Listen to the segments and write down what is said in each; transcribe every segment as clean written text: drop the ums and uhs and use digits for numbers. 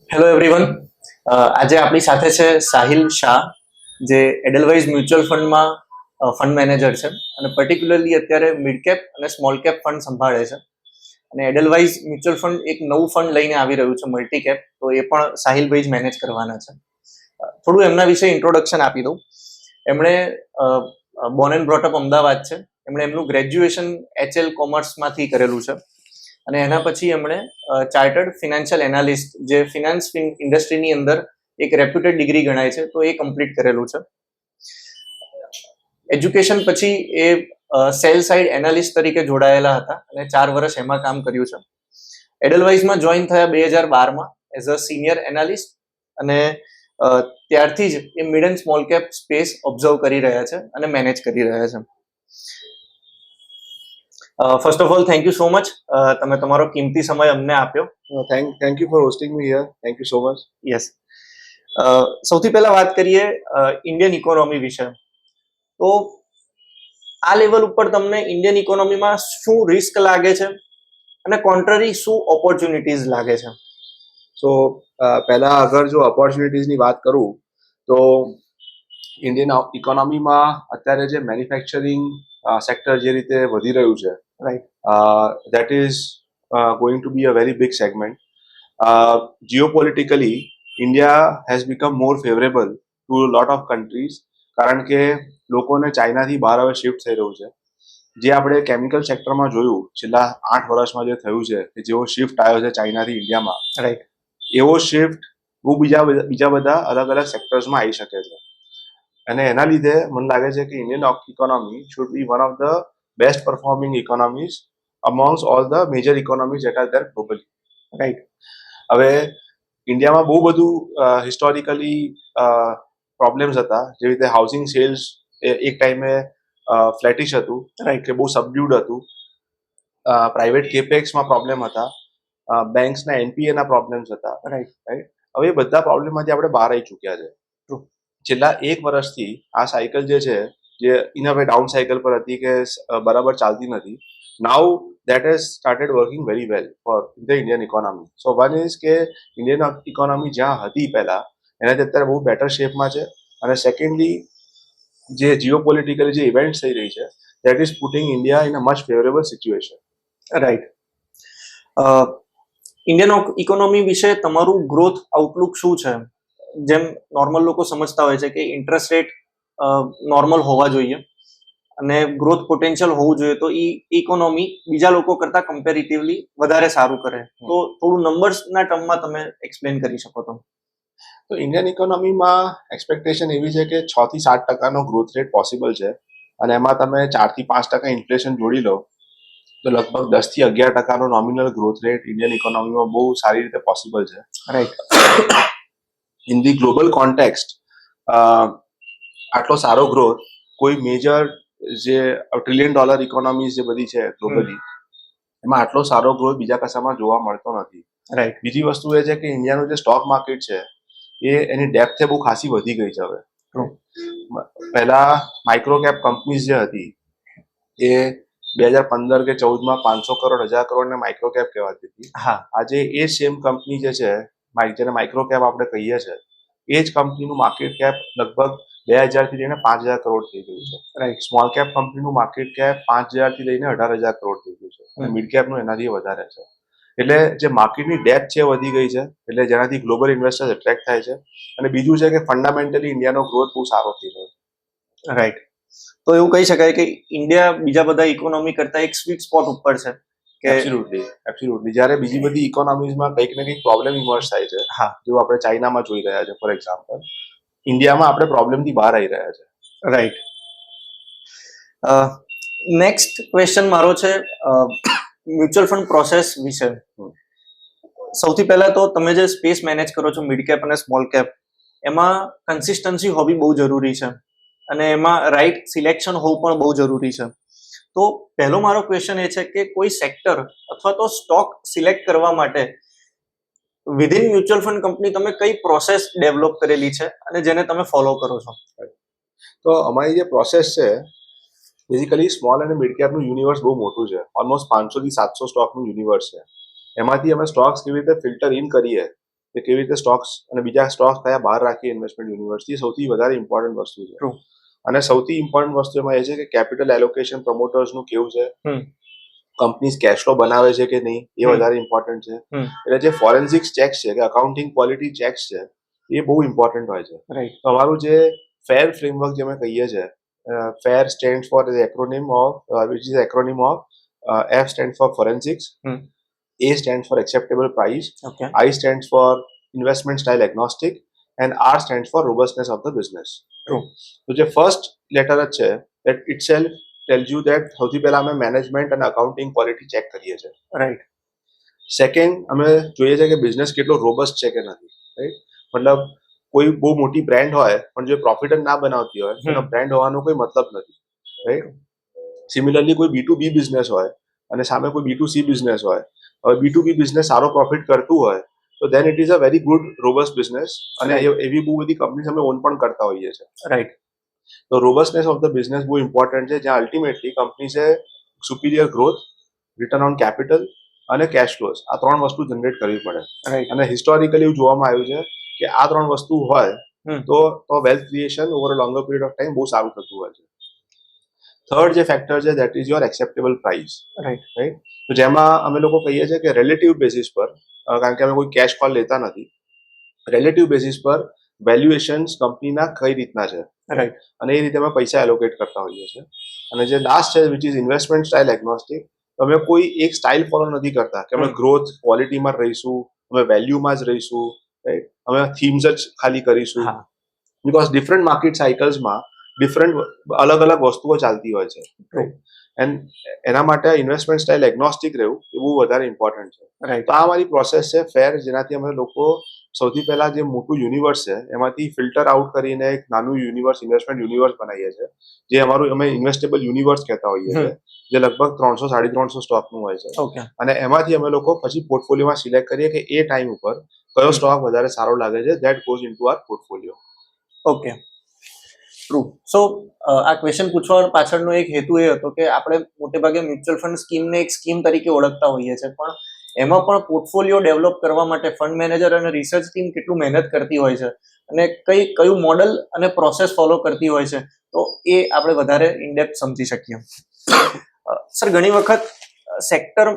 Hello everyone. આજે આપણી સાથે છે સાહિલ શાહ, જે એડલવાઇઝ મ્યુચ્યુઅલ ફંડમાં ફંડ મેનેજર છે અને પર્ટિક્યુલરલી અત્યારે મિડ કેપ અને સ્મોલ કેપ ફંડ સંભાળે છે. અને એડલવાઇઝ મ્યુચ્યુઅલ ફંડ એક નવું ફંડ લઈને આવી રહ્યું છે, મલ્ટી કેપ, તો એ પણ સાહિલભાઈ જ મેનેજ કરવાના છે. થોડું એમના વિશે ઇન્ટ્રોડક્શન આપી દઉં. એમણે બોર્ન એન્ડ બ્રોટઅપ અમદાવાદ છે. એમણે એમનું ગ્રેજ્યુએશન HL કોમર્સમાંથી કરેલું છે અને એના પછી એમણે ચાર્ટર્ડ ફિનાન્શિયલ એનાલિસ્ટ, જે ફિનાન્સ ઇન્ડસ્ટ્રીની અંદર એક રેપ્યુટેડ ડિગ્રી ગણાય છે, તો એ કમ્પ્લીટ કરેલું છે. એજ્યુકેશન પછી એ સેલ સાઇડ એનાલિસ્ટ તરીકે જોડાયેલા હતા અને 4 વર્ષ એમાં કામ કર્યું છે. એડલવાઇઝમાં જોઈન થયા 2012માં એઝ અ સિનિયર એનાલિસ્ટ અને ત્યારથી જ એ mid and small cap space observe કરી રહ્યા છે અને મેનેજ કરી રહ્યા છે. First of all, thank you so much. તમે તમારો કિંમતી સમય અમને આપ્યો. Thank you for hosting me here. Thank you so much. Yes. સૌથી પહેલા વાત કરીએ ઇન્ડિયન ઇકોનોમી વિશે. તો આ લેવલ ઉપર તમને ઇન્ડિયન ઇકોનોમીમાં શું રિસ્ક લાગે છે અને કોન્ટ્રરી શું ઓપોર્ચ્યુનિટીઝ લાગે છે? સો પહેલા અગર જો ઓપોર્ચ્યુનિટીઝની વાત કરું તો ઇન્ડિયન ઇકોનોમીમાં અત્યારે જે મેન્યુફેક્ચરિંગ સેક્ટર જે રીતે વધી રહ્યું છે, right, that is going to be a very big segment. Geopolitically, India has become more favorable to a lot of countries કારણ કે લોકોને ચાઇનાથી બહાર હવે શિફ્ટ થઈ રહ્યું છે. જે આપણે કેમિકલ સેક્ટરમાં જોયું છેલ્લા 8 વર્ષમાં જે થયું છે કે જેવો શિફ્ટ આવ્યો છે ચાઇનાથી ઇન્ડિયામાં, રાઈટ, એવો શિફ્ટ બહુ બીજા બધા અલગ અલગ સેક્ટર્સમાં આવી શકે છે. અને એના લીધે મને લાગે છે કે Indian economy should be one of the best performing economies amongst all the major economies that are there globally. Right. હવે ઇન્ડિયામાં બહુ બધું હિસ્ટોરિકલી પ્રોબ્લેમ્સ હતા, જેવી રીતે હાઉસિંગ સેલ્સ એક ટાઈમે ફ્લેટિશ હતું, રાઈટ, કે બહુ સબડ્યુડ હતું. પ્રાઇવેટ કેપેક્સમાં પ્રોબ્લેમ હતા, બેંક્સના એનપીએના પ્રોબ્લેમ્સ હતા, રાઈટ. હવે એ બધા પ્રોબ્લેમમાંથી આપણે બહાર આવી ચૂક્યા છે. છેલ્લા 1 વર્ષથી આ સાયકલ જે છે, જે in a way down cycle પર હતી કે બરાબર ચાલતી નથી, નાઉ that has started working very well for the Indian economy. So one is કે ઇન્ડિયન ઇકોનોમી જ્યાં હતી પહેલા એનાથી અત્યારે બહુ બેટર શેપમાં છે. અને સેકન્ડલી, જે જીઓપોલિટિકલી જે ઇવેન્ટ્સ થઈ રહી છે, that is putting India in a much favorable situation. Right. Indian economy વિશે તમારું ગ્રોથ આઉટલુક શું છે? જેમ નોર્મલ લોકો સમજતા હોય છે કે ઇન્ટરેસ્ટ રેટ નોર્મલ હોવા જોઈએ અને ગ્રોથ પોટેન્શિયલ હોવું જોઈએ, તો ઇકોનોમી બીજા લોકો કરતા કમ્પેરેટિવલી વધારે સારું કરે. તો થોડું નંબર્સના ટર્મમાં તમે એક્સપ્લેન કરી શકો તો? તો ઇન્ડિયન ઇકોનોમીમાં એક્સપેક્ટેશન એવી છે કે 6 થી 7% ગ્રોથ રેટ પોસિબલ છે. અને એમાં તમે 4 થી 5% ઇન્ફ્લેશન જોડી લો તો લગભગ 10 થી 11% નોમિનલ ગ્રોથ રેટ ઇન્ડિયન ઇકોનોમીમાં બહુ સારી રીતે પોસિબલ છે. Right. In the global context આટલો સારો ગ્રોથ કોઈ મેજર જે $1 ટ્રિલિયન ઇકોનોમીઝ જે બધી છે ગ્લોબલી, એમાં આટલો સારો ગ્રોથ બીજા કશામાં જોવા મળતો નથી. રાઈટ. બીજી વસ્તુ એ છે કે ઇન્ડિયાનું જે સ્ટોક માર્કેટ છે એ એની ડેપ્થ બહુ ખાસી વધી ગઈ છે હવે. પહેલા માઇક્રો કેપ કંપનીઝ જે હતી એ 2015 કે 14માં 500 કરોડ 1000 કરોડ ને માઇક્રો કેપ કહેવાતી હતી. હા. આજે એ સેમ કંપની જે છે, જેને માઇક્રો કેપ આપણે કહીએ છીએ, એ જ કંપનીનું માર્કેટ કેપ લગભગ 2000 થી લઈને 5000 કરોડ થઈ ગયું છે. રાઈટ. સ્મોલ કેપ કંપનીનું માર્કેટ કેપ 5000 થી લઈને 18000 કરોડ થઈ ગયું છે અને મિડ કેપનું એનાથી વધારે છે. એટલે જે માર્કેટની ડેપ્થ છે વધી ગઈ છે, એટલે જેનાથી ગ્લોબલ ઇન્વેસ્ટર્સ એટ્રેક્ટ થાય છે. અને બીજું છે કે ફંડામેન્ટલી ઇન્ડિયાનો ગ્રોથ બહુ સારો થઈ રહ્યો છે. રાઈટ. તો એવું કહી શકાય કે ઇન્ડિયા બીજા બધા ઇકોનોમી કરતા એક સ્વીટ સ્પોટ ઉપર છે. એબ્સોલ્યુટલી. જ્યારે બીજી બધી ઇકોનોમીઝમાં કંઈક ને કંઈક પ્રોબ્લેમ ઇમર્જ થાય છે, હા, જો આપણે ચાઇનામાં જોઈ રહ્યા છે ફોર એક્ઝામ્પલ, ઇન્ડિયામાં આપણે પ્રોબ્લેમથી બહાર આવી રહ્યા છે. રાઈટ. નેક્સ્ટ ક્વેશ્ચન મારો છે મ્યુચ્યુઅલ ફંડ પ્રોસેસ વિશે. સૌથી પહેલા તો તમે જે સ્પેસ મેનેજ કરો છો, મિડ કેપ અને સ્મોલ કેપ, એમાં કન્સિસ્ટન્સી હોવી બહુ જરૂરી છે અને એમાં રાઈટ સિલેક્શન હોવું પણ બહુ જરૂરી છે. તો પહેલો મારો ક્વેશ્ચન એ છે કે કોઈ સેક્ટર અથવા તો સ્ટોક સિલેક્ટ કરવા માટે વિધિન મ્યુચ્યુઅલ ફંડ કંપની તમે કઈ પ્રોસેસ ડેવલપ કરેલી છે અને જેને તમે ફોલો કરો છો? તો અમારી જે પ્રોસેસ છે, બેઝિકલી સ્મોલ અને મિડ કેપનું યુનિવર્સ બહુ મોટું છે. ઓલમોસ્ટ 500 થી 700 સ્ટોકનું યુનિવર્સ છે. એમાંથી અમે સ્ટોક્સ કેવી રીતે ફિલ્ટર ઇન કરીએ કે કેવી રીતે સ્ટોક્સ અને બીજા સ્ટોક્સ કયા બહાર રાખીએ ઇન્વેસ્ટમેન્ટ યુનિવર્સથી સૌથી વધારે ઇમ્પોર્ટન્ટ વસ્તુ છે. True. અને સૌથી ઇમ્પોર્ટન્ટ વસ્તુ એમાં એ છે કે કેપિટલ એલોકેશન પ્રમોટર્સનું કેવું છે, કંપનીઝ કેશ ફ્લો બનાવે છે કે નહીં એ વધારે ઇમ્પોર્ટન્ટ છે. એટલે જે ફોરેન્સિક્સ ચેક્સ છે કે અકાઉન્ટિંગ ક્વોલિટી ચેક્સ છે એ બહુ ઇમ્પોર્ટન્ટ હોય છે. રાઈટ. તો અમારું જે ફેર ફ્રેમવર્ક જે અમે કહીએ છીએ, FAIR stand for acronym of which is acronym of F stand for forensics, A stands for acceptable price, okay. I stands for investment style agnostic, and R stands for robustness of the business. True. તો જે first letter જ છે that itself tells you that સૌથી પહેલા અમે management અને accounting quality check કરીએ છીએ. રાઈટ. સેકન્ડ અમે જોઈએ છે કે બિઝનેસ કેટલો રોબસ્ટ છે કે નથી. રાઈટ. મતલબ કોઈ બહુ મોટી બ્રાન્ડ હોય પણ જો પ્રોફિટ જ ના બનાવતી હોય એનો બ્રાન્ડ હોવાનો કોઈ મતલબ નથી. રાઈટ. સિમિલરલી કોઈ B2B બિઝનેસ હોય અને સામે કોઈ B2C બિઝનેસ હોય, હવે B2B બિઝનેસ સારો પ્રોફિટ કરતું હોય તો then it is a very good robust business, અને એવી બહુ બધી કંપનીઝ અમે ઓન પણ કરતા હોઈએ છીએ. રાઈટ. તો રોબસ્ટનેસ ઓફ ધ બિઝનેસ બહુ ઇમ્પોર્ટન્ટ છે, જ્યાં અલ્ટિમેટલી કંપનીઝે superior growth, return on capital અને કેશ ફ્લોઝ આ ત્રણ વસ્તુ જનરેટ કરવી પડે. રાઈટ. અને હિસ્ટોરિકલી એવું જોવામાં આવ્યું છે કે આ ત્રણ વસ્તુ હોય તો wealth creation over a longer period of time બહુ સારું થતું હોય છે. થર્ડ જે ફેક્ટર છે that is your acceptable price. Right. તો જેમાં અમે લોકો કહીએ છીએ કે રિલેટિવ બેસિસ પર, કારણ કે અમે કોઈ કેશ કોલ લેતા નથી, રિલેટિવ બેસિસ પર વેલ્યુએશન્સ કંપનીના કઈ રીતના છે. રાઈટ. અને એ રીતે અમે પૈસા એલોકેટ કરતા હોઈએ છીએ. અને જે લાસ્ટ છે વિચ ઇઝ ઇન્વેસ્ટમેન્ટ સ્ટાઇલ એગ્નોસ્ટિક, અમે કોઈ એક સ્ટાઇલ ફોલો નથી કરતા કે અમે ગ્રોથ ક્વોલિટીમાં રહીશું, અમે વેલ્યુમાં જ રહીશું. રાઈટ. અમે થીમ્સ જ ખાલી કરીશું, બીકોઝ ડિફરન્ટ માર્કેટ સાયકલ્સમાં ડિફરન્ટ અલગ અલગ વસ્તુઓ ચાલતી હોય છે. એન્ડ એના માટે ઇન્વેસ્ટમેન્ટ સ્ટાઇલ એગ્નોસ્ટિક રહેવું એ બહુ વધારે ઇમ્પોર્ટન્ટ છે. તો આ અમારી પ્રોસેસ છે ફેર, જેનાથી અમે લોકો સૌથી પહેલા જે મોટું યુનિવર્સ છે એમાંથી ફિલ્ટર આઉટ કરીને એક નાનું યુનિવર્સ, ઇન્વેસ્ટમેન્ટ યુનિવર્સ બનાવીએ છીએ, જે અમારું અમે ઇન્વેસ્ટેબલ યુનિવર્સ કહેતા હોઈએ છીએ, જે લગભગ 300-350 સ્ટોકનું હોય છે. ઓકે. અને એમાંથી અમે લોકો પછી પોર્ટફોલિયોમાં સિલેક્ટ કરીએ કે એ ટાઈમ ઉપર કયો સ્ટોક વધારે સારો લાગે છે, that goes into our portfolio. Okay. True. So આ ક્વેશ્ચન પૂછવા પાછળનો એક હેતુ એ હતો કે આપણે મોટેભાગે મ્યુચ્યુઅલ ફંડ સ્કીમને એક સ્કીમ તરીકે ઓળખતા હોઈએ છીએ, પણ એમાં પણ પોર્ટફોલિયો ડેવલપ કરવા માટે ફંડ મેનેજર અને રિસર્ચ ટીમ કેટલું મહેનત કરતી હોય છે અને કયું મોડલ અને પ્રોસેસ ફોલો કરતી હોય છે, તો એ આપણે વધારે ઇનડેપ્થ સમજી શકીએ. સર, ઘણી વખત સેક્ટર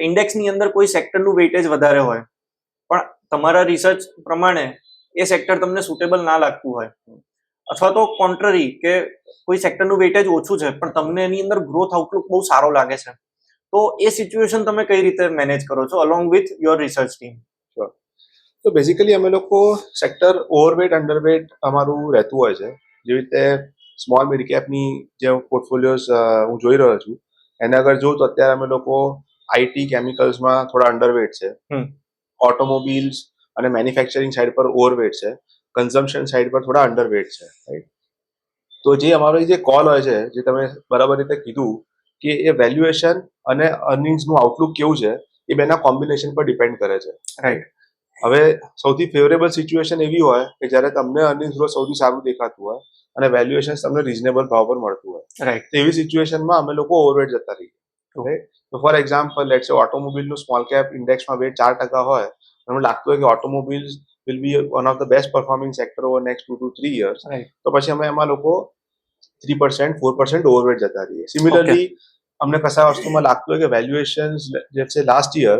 ઇન્ડેક્સની અંદર કોઈ સેક્ટરનું વેઇટેજ વધારે હોય, પણ તમારા રિસર્ચ પ્રમાણે એ સેક્ટર તમને સુટેબલ ના લાગતું હોય, અથવા તો કોન્ટ્રરી કે કોઈ સેક્ટરનું વેઇટેજ ઓછું છે પણ તમને એની અંદર ગ્રોથ આઉટલુક બહુ સારો લાગે છે, તો એ સિચ્યુએશન તમે કઈ રીતે મેનેજ કરો છો along with your research team? તો બેઝિકલી અમે લોકો સેક્ટર ઓવરવેટ અંડરવેટ અમારું રહેતું હોય છે. જેવી રીતે સ્મોલ મિડ કેપની જે પોર્ટફોલિયોઝ હું જોઈ રહ્યો છું એને અગર જોઉં તો અત્યારે અમે લોકો આઈટી કેમિકલ્સમાં થોડા અંડરવેટ છે, ઓટોમોબાઈલ્સ અને મેન્યુફેક્ચરિંગ સાઇડ પર ઓવરવેટ છે, કન્ઝમ્પશન સાઇડ પર થોડા અંડરવેટ છે. રાઈટ. તો જે અમારો જે કોલ હોય છે, જે તમે બરાબર રીતે કીધું કે એ વેલ્યુએશન અને અર્નિંગ્સનું આઉટલુક કેવું છે એ બેના કોમ્બિનેશન પર ડિપેન્ડ કરે છે. રાઈટ. હવે સૌથી ફેવરેબલ સિચ્યુએશન એવી હોય કે જ્યારે તમને અર્નિંગ્સ ગ્રોથ સૌથી સારું દેખાતું હોય અને વેલ્યુએશન તમને રીઝનેબલ ભાવ પર મળતું હોય. રાઈટ. એવી સિચ્યુએશનમાં અમે લોકો ઓવરવેટ જતા રહીએ. રાઈટ. તો ફોર એક્ઝામ્પલ લેટ્સ સે ઓટોમોબાઈલનું સ્મોલ કેપ ઇન્ડેક્સમાં વેટ 4% હોય, મને લાગતું હોય કે automobiles will be one of the best performing sector over next 2 to 3 years. તો પછી અમે એમાં લોકો 3%, 4% ઓવરવેટ જતા રહીએ. સિમિલરલી અમને કશા વસ્તુમાં લાગતું હોય કે વેલ્યુએશન લેટ્સ સે last year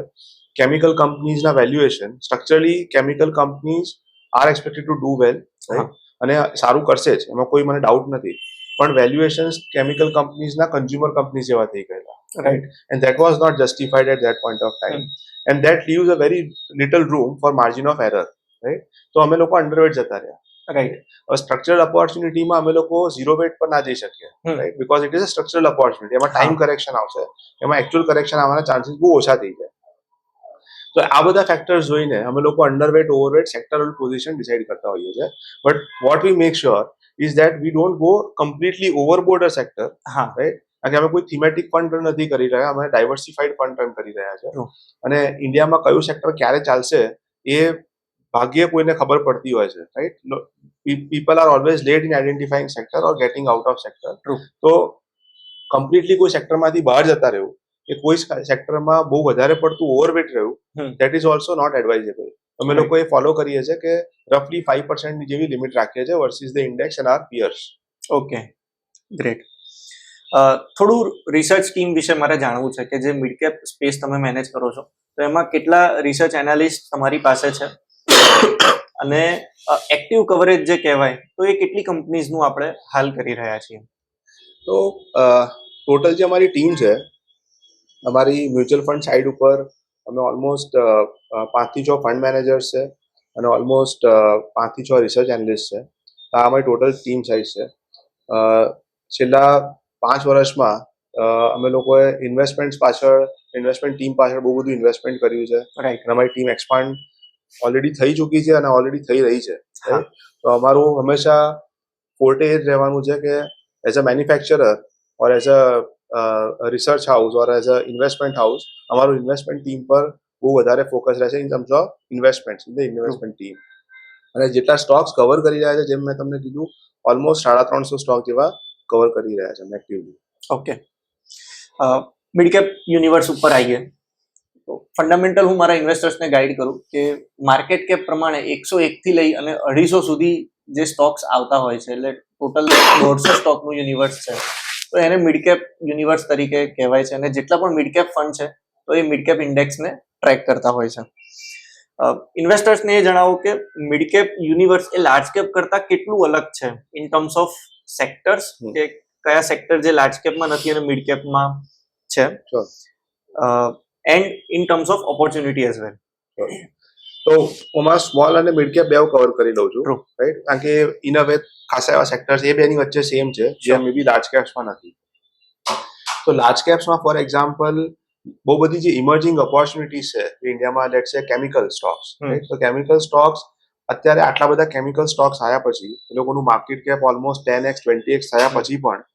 chemical companies na valuation, structurally chemical companies are expected to do well, right? અને સારું કરશે જ, એમાં કોઈ મને ડાઉટ નથી, પણ વેલ્યુએશન્સ કેમિકલ કંપનીઝના કન્ઝ્યુમર કંપનીઝ જેવા થઈ ગયેલા. Right. And that was not justified at that point of time, and that leaves a very little room for margin of error. Right. તો અમે લોકો અંડરવેટ જતા રહ્યા. રાઈટ. હવે સ્ટ્રક્ચરલ ઓપોર્ચ્યુનિટીમાં અમે લોકો ઝીરો વેટ પર ના જઈ શકીએ, right, because it is a structural opportunity. એમાં ટાઈમ કરેક્શન આવશે, એમાં એકચ્યુઅલ કરેક્શન આવવાના ચાન્સીસ બહુ ઓછા થઈ જાય. તો આ બધા ફેક્ટર્સ જોઈને અમે લોકો underweight overweight sectoral position decide કરતા હોઈએ છીએ. But what we make sure is that we don't go completely overboard a sector. Right. કારણ કે અમે કોઈ થીમેટિક ફંડ રન નથી કરી રહ્યા, અમે ડાયવર્સિફાઈડ ફંડ રન કરી રહ્યા છે. અને ઇન્ડિયામાં કયું સેક્ટર ક્યારે ચાલશે એ ભાગ્યે કોઈને ખબર પડતી હોય છે. Right. People are always late in identifying sector or getting out of sector. તો કમ્પ્લીટલી કોઈ સેક્ટરમાંથી બહાર જતા રહેવું, એ કોઈ સેક્ટરમાં બહુ વધારે પડતું ઓવરવેટ રહ્યું, that is also not advisable. અમે લોકો એ ફોલો કરીએ છીએ કે રફલી 5% જેવી લિમિટ રાખીએ છીએ versus the index and our peers. Okay, great. થોડું રિસર્ચ ટીમ વિશે મારે જાણવું છે કે જે મિડ કેપ સ્પેસ તમે મેનેજ કરો છો, તો એમાં કેટલા રિસર્ચ એનાલિસ્ટ તમારી પાસે છે અને એક્ટિવ કવરેજ જે કહેવાય તો એ કેટલી કંપનીઝનું આપણે હાલ કરી રહ્યા છીએ? તો ટોટલ જે અમારી ટીમ છે, અમારી મ્યુચ્યુઅલ ફંડ સાઇડ ઉપર અમે ઓલમોસ્ટ 5 થી 6 ફંડ મેનેજર્સ છે અને ઓલમોસ્ટ 5 થી 6 રિસર્ચ એનાલિસ્ટ છે. આ અમારી ટોટલ ટીમ સાઇઝ છે. છેલ્લા 5 વર્ષમાં અમે લોકોએ ઇન્વેસ્ટમેન્ટ ટીમ પાછળ બહુ બધું ઇન્વેસ્ટમેન્ટ કર્યું છે. રાઈટ. અને અમારી ટીમ એક્સપાન્ડ ઓલરેડી થઈ ચૂકી છે અને ઓલરેડી થઈ રહી છે. હા. તો અમારું હંમેશા ફોર્ટે એ જ રહેવાનું છે કે as a manufacturer or as a research house or as a investment house અમારું ઇન્વેસ્ટમેન્ટ ટીમ પર બહુ વધારે ફોકસ રહેશે in terms of investment team. અને જેટલા સ્ટોક્સ કવર કરી રહ્યા છે, જેમ મેં તમને કીધું, ઓલમોસ્ટ 350 સ્ટોક જેવા કવર કરી રહ્યા છે actively. Okay, mid cap universe ઉપર આવીએ તો ફંડામેન્ટલ હું મારા ઇન્વેસ્ટર્સને ગાઈડ કરું કે માર્કેટ કેપ પ્રમાણે 101 થી લઈ અને 250 સુધી જે સ્ટોક્સ આવતા હોય છે, એટલે ટોટલ 150 સ્ટોકનું યુનિવર્સ છે, તો એને મિડ કેપ યુનિવર્સ તરીકે કહેવાય છે. અને જેટલા પણ મિડ કેપ ફંડ છે તો એ મિડ કેપ ઇન્ડેક્સને ટ્રેક કરતા હોય છે. ઇન્વેસ્ટર્સને એ જણાવો કે મિડ કેપ યુનિવર્સ એ લાર્જ કેપ કરતા કેટલું અલગ છે ઇન ટર્મ્સ ઓફ સેક્ટર્સ, કે કયા સેક્ટર જે લાર્જ કેપમાં નથી અને મિડ કેપમાં છે, and in terms of opportunity as well. તો હું સ્મોલ અને મિડ કેપ બેવ કવર કરી લઉં છું, True. રાઈટ? કારણ કે ઇન અ વે ખાસા એવા સેક્ટર્સ એ બેની વચ્ચે સેમ છે જે Sure. મે બી લાર્જ કેપ્સમાં નથી. તો લાર્જ કેપ્સમાં ફોર એક્ઝામ્પલ બહુ બધી જે ઇમર્જિંગ ઓપોર્ચ્યુનિટીઝ છે ઇન્ડિયામાં, લેટ્સ સે કેમિકલ સ્ટોક્સ, રાઈટ? તો કેમિકલ સ્ટોક્સ અત્યારે આટલા બધા કેમિકલ સ્ટોક્સ આવ્યા પછી એ લોકોનું market cap almost 10x 20x થયા પછી પણ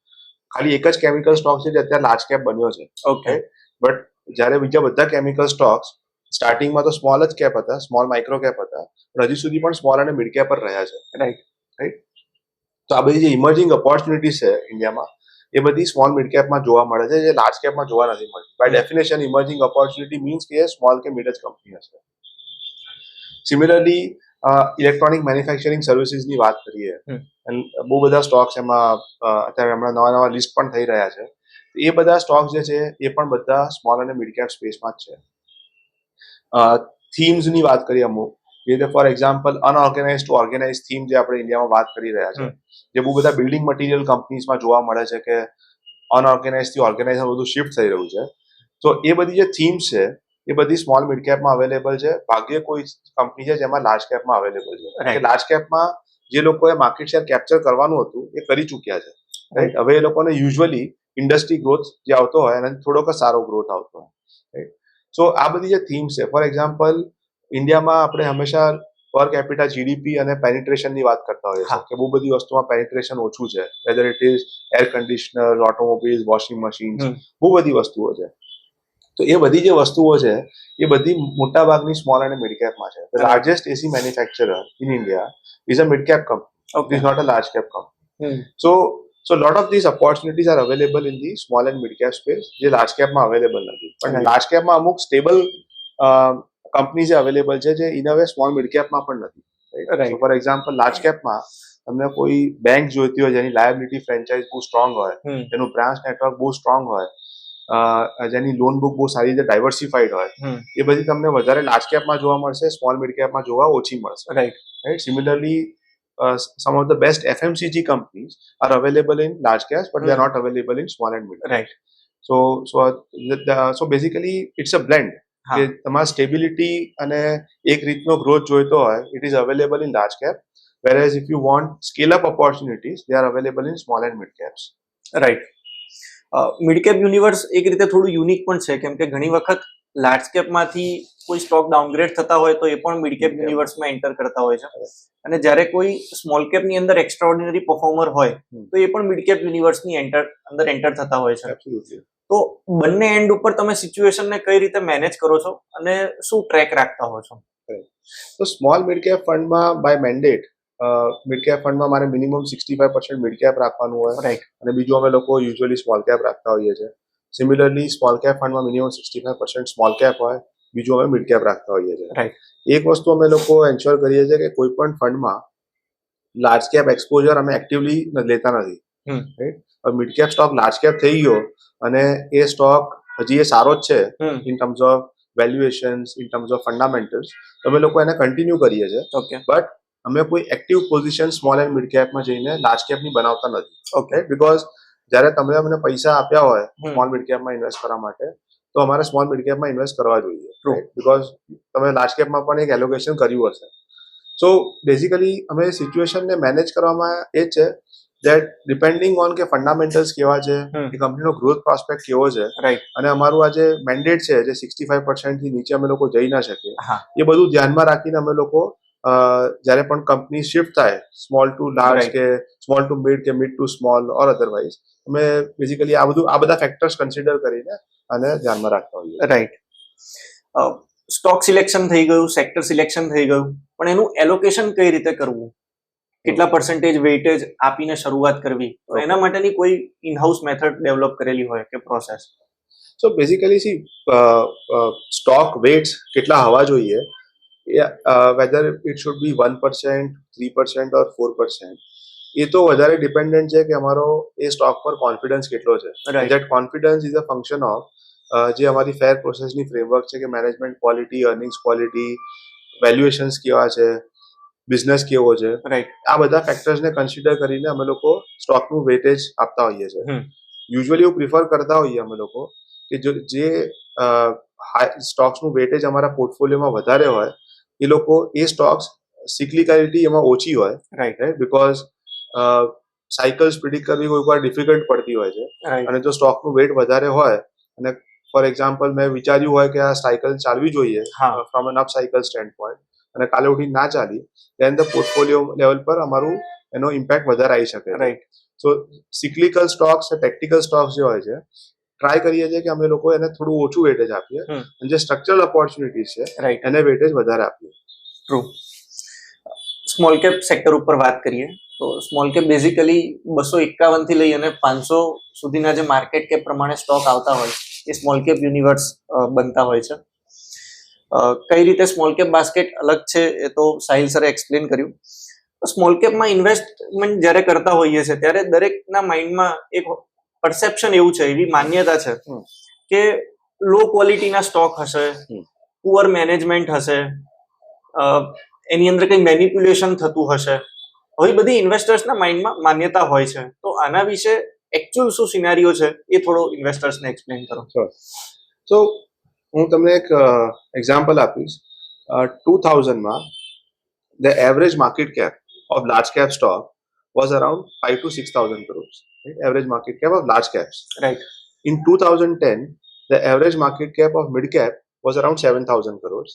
ખાલી એક જ કેમિકલ સ્ટોક છે જે અત્યારે લાર્જ કેપ બન્યો છે. ઓકે, બટ જ્યારે બીજા બધા કેમિકલ સ્ટોક્સ સ્ટાર્ટિંગમાં તો સ્મોલ જ કેપ હતા, સ્મોલ માઇક્રો કેપ હતા, પણ હજી સુધી પણ સ્મોલ અને મિડ કેપ પર રહ્યા છે. રાઈટ. તો આ બધી જે ઇમર્જિંગ ઓપોર્ચ્યુનિટીઝ છે ઇન્ડિયામાં, એ બધી સ્મોલ મિડ કેપમાં જોવા મળે છે, જે લાર્જ કેપમાં જોવા નથી મળતી. By definition emerging opportunity means કે સ્મોલ કે મિડ જ કંપની હશે. સિમિલરલી ઇલેક્ટ્રોનિક મેન્યુફેક્ચરિંગ સર્વિસીસની વાત કરીએ, અને બહુ બધા સ્ટોક્સ એમાં અત્યારે હમણાં નવા લિસ્ટ પણ થઈ રહ્યા છે. એ બધા સ્ટોક્સ જે છે એ પણ બધા સ્મોલ અને મિડ કેપ સ્પેસમાં જ છે. થીમ્સની વાત કરીએ અમુક, જે રીતે for example unorganise to organise theme જે આપણે ઇન્ડિયામાં વાત કરી રહ્યા છે, જે બહુ બધા બિલ્ડિંગ મટીરિયલ કંપનીઝમાં જોવા મળે છે કે અનઓર્ગેનાઇઝ થી ઓર્ગેનાઇઝ બધું શિફ્ટ થઈ રહ્યું છે. તો એ બધી જે થીમ્સ છે એ બધી સ્મોલ મિડ કેપમાં અવેલેબલ છે. ભાગ્યે કોઈ કંપની છે જેમાં લાર્જ કેપમાં અવેલેબલ છે. Right. લાર્જ કેપમાં જે લોકોએ માર્કેટ શેર કેપ્ચર કરવાનું હતું એ કરી ચૂક્યા છે, રાઈટ? હવે એ લોકોને યુઝ્યુઅલી ઇન્ડસ્ટ્રી ગ્રોથ જે આવતો હોય અને થોડોક જ સારો ગ્રોથ આવતો હોય, રાઈટ? સો આ બધી જે થીમ્સ છે, ફોર એક્ઝામ્પલ ઇન્ડિયામાં આપણે હંમેશા પર કેપિટા જીડીપી અને પેનિટ્રેશનની વાત કરતા હોઈએ છીએ કે બહુ બધી વસ્તુમાં પેનિટ્રેશન ઓછું છે, weather it is air conditioner, automobiles, washing machine, બહુ બધી વસ્તુઓ છે. તો એ બધી જે વસ્તુઓ છે એ બધી મોટા ભાગની સ્મોલ અને મિડ કેપમાં છે. The largest AC manufacturer in India is a mid cap company, it is not a large cap company. So lot of these opportunities are available in the small and mid cap space, જે large કેપમાં available નથી. પણ large કેપમાં અમુક stable companies available છે જે in a way small mid કેપમાં પણ નથી. So for example large કેપમાં તમને કોઈ બેંક જોઈતી હોય જેની લાયબિલિટી ફ્રેન્ચાઇઝ બહુ સ્ટ્રોંગ હોય, જેનું બ્રાન્ચ નેટવર્ક બહુ સ્ટ્રોંગ હોય, જેની લોન બુક બહુ સારી રીતે ડાયવર્સિફાઈડ હોય, એ બધી તમને વધારે લાર્જ કેપમાં જોવા મળશે, સ્મોલ મિડ કેપમાં જોવા ઓછી મળશે. Right? Similarly some of the best FMCG companies are available in large caps, but they are not available in small and mid. Right. So basically it's a blend. કે તમારે stability અને એક રીતનો growth જોઈતો હોય, it is available in large cap, whereas if you want scale up opportunities, they are available in small and mid caps. Right. Mid cap universe એક રીતે થોડું યુનિક પણ છે, કેમ કે ઘણી વખત લાર્જ કેપમાંથી કોઈ સ્ટોક ડાઉનગ્રેડ થતા હોય તો એ પણ મિડ કેપ યુનિવર્સમાં એન્ટર કરતા હોય છે, અને જ્યારે કોઈ સ્મોલ કેપની અંદર એક્સ્ટ્રાઓર્ડિનરી પરફોર્મર હોય તો એ પણ મિડ કેપ યુનિવર્સની અંદર એન્ટર થતા હોય છે. તો બંને એન્ડ ઉપર તમે સિચ્યુએશનને કઈ રીતે મેનેજ કરો છો અને શું ટ્રેક રાખતા હો છો? તો સ્મોલ મિડ કેપ ફંડમાં બાય મેન્ડેટ મિડ કેપ ફંડમાં મારે મિનિમમ 65% મિડ કેપ રાખવાનું હોય, રાઈટ, અને બીજું અમે લોકો યુઝ્યુઅલી સ્મોલ કેપ રાખતા હોઈએ છીએ. સિમિલરલી સ્મોલ કેપ ફંડમાં મિનિમમ 65% સ્મોલ કેપ હોય બીજું અમે મિડ કેપ રાખતા હોઈએ છીએ. રાઈટ. એક વસ્તુ અમે લોકો એન્શ્યોર કરીએ છીએ કે કોઈ પણ ફંડમાં લાર્જ કેપ એક્સપોઝર અમે એક્ટિવલી લેતા નથી. Right. Mid cap stock large cap થઈ ગયો અને એ સ્ટોક હજી એ સારો જ છે in terms of valuations, in terms of fundamentals, તો અમે લોકો એને કન્ટિન્યુ કરીએ છીએ. ઓકે. બટ અમે કોઈ active position small and mid કેપમાં જઈને લાર્જ કેપની બનાવતા નથી. ઓકે. બીકોઝ જ્યારે તમે અમને પૈસા આપ્યા હોય સ્મોલ મિડ કેપમાં ઇન્વેસ્ટ કરવા માટે, તો અમારે સ્મોલ મિડ કેપમાં ઇન્વેસ્ટ કરવા જોઈએ. બીકોઝ તમે લાર્જ કેપમાં પણ એક એલોકેશન કર્યું હશે. સો બેઝિકલી અમે સિચ્યુએશનને મેનેજ કરવામાં એ જ છે દેટ ડિપેન્ડિંગ ઓન કે ફંડામેન્ટલ્સ કેવા છે, એ કંપનીનો ગ્રોથ પ્રોસ્પેક્ટ કેવો છે, રાઈટ. અને અમારું આ જે મેન્ડેટ છે જે 65% થી નીચે અમે લોકો જઈ ના શકીએ, હા. એ બધું ધ્યાનમાં રાખીને અમે લોકો જ્યારે પણ કંપની શિફ્ટ થાય સ્મોલ ટુ લાર્જ Right. કે સ્મોલ ટુ મિડ કે મિડ ટુ સ્મોલ ઓર અધરવાઇઝ, અમે બેઝિકલી આ બધા ફેક્ટર્સ કન્સિડર કરીને અને ધ્યાનમાં રાખતા હોઈએ. રાઈટ. સ્ટોક સિલેક્શન થઈ ગયું, સેક્ટર સિલેક્શન થઈ ગયું, પણ એનું એલોકેશન કઈ રીતે કરવું, કેટલા પર્સન્ટેજ વેઇટેજ આપીને શરૂઆત કરવી, તો એના માટેની કોઈ ઇનહાઉસ મેથડ ડેવલપ કરેલી હોય કે process? So basically stock weights કેટલા હોવા જોઈએ, વેધર ઇટ શુડ બી 1%, 3% ઓર 4%, એ તો વધારે ડિપેન્ડન્ટ છે કે અમારો એ સ્ટોક પર કોન્ફિડન્સ કેટલો છે. Right. That confidence is a function of જે અમારી ફેર પ્રોસેસની ફ્રેમવર્ક છે કે management quality, earnings quality, valuations કેવા છે, બિઝનેસ કેવો છે, રાઈટ. આ બધા ફેક્ટર્સને કન્સિડર કરીને અમે લોકો સ્ટોકનું વેટેજ આપતા હોઈએ છીએ. હમ. યુઝ્યુઅલી એવું પ્રિફર કરતા હોઈએ અમે લોકો કે જે સ્ટોક્સનું વેટેજ અમારા પોર્ટફોલિયોમાં વધારે હોય, એ લોકો એ સ્ટોક્સ સિક્લિકાલિટી એમાં ઓછી હોય. Right. Right. Because cycles predict કરવી કોઈ વાર ડિફિકલ્ટ પડતી હોય છે, રાઈટ. અને જો સ્ટોકનું વેટ વધારે હોય અને ફોર એક્ઝામ્પલ મેં વિચાર્યું હોય કે આ સાયકલ ચાલવી જોઈએ હા. From an up cycle standpoint, અને કાલે ઉઠી ના ચાલી, દેન ધ પોર્ટફોલિયો લેવલ પર અમારું એનો ઇમ્પેક્ટ વધારે આવી શકે. રાઈટ. સો સિક્લિકલ સ્ટોક્સ, ટેક્ટિકલ સ્ટોક્સ જે હોય છે, ટ્રાય કરીએ છીએ કે અમે લોકો એને થોડું ઓછું વેટેજ આપીએ, અને જે સ્ટ્રક્ચરલ ઓપોર્ચ્યુનિટીઝ છે રાઈટ. એને વેટેજ વધારે આપીએ. ટ્રુ. સ્મોલ કેપ સેક્ટર ઉપર વાત કરીએ તો સ્મોલ કેપ બેઝિકલી 251 થી લઈ અને 500 સુધીના જે માર્કેટ કેપ પ્રમાણે સ્ટોક આવતા હોય એ સ્મોલ કેપ યુનિવર્સ બનતા હોય છે. કઈ રીતે સ્મોલ કેપ બાસ્કેટ અલગ છે એ તો સાહિલ સરે એક્સપ્લેન કર્યું. સ્મોલ કેપમાં ઇન્વેસ્ટમેન્ટ જ્યારે કરતા હોઈએ છીએ ત્યારે દરેકના માઇન્ડમાં એક પરસેપ્શન એવું છે, એવી માન્યતા છે કે લો ક્વોલિટીના સ્ટોક હશે, પુઅર મેનેજમેન્ટ હશે, એની અંદર કંઈ મેનિપ્યુલેશન થતું હશે. આવી બધી ઇન્વેસ્ટર્સના માઇન્ડમાં માન્યતા હોય છે. તો આના વિશે એકચ્યુઅલ શું સિનારીઓ છે એ થોડો ઇન્વેસ્ટર્સને એક્સપ્લેન કરો. સો હું તમને એક એક્ઝામ્પલ આપીશ. 2000માં the average market cap of large cap stock was around 5,000 to 6,000 crores. Average market cap of large caps. Right. In 2010, the average market cap of mid cap was around 7,000 crores.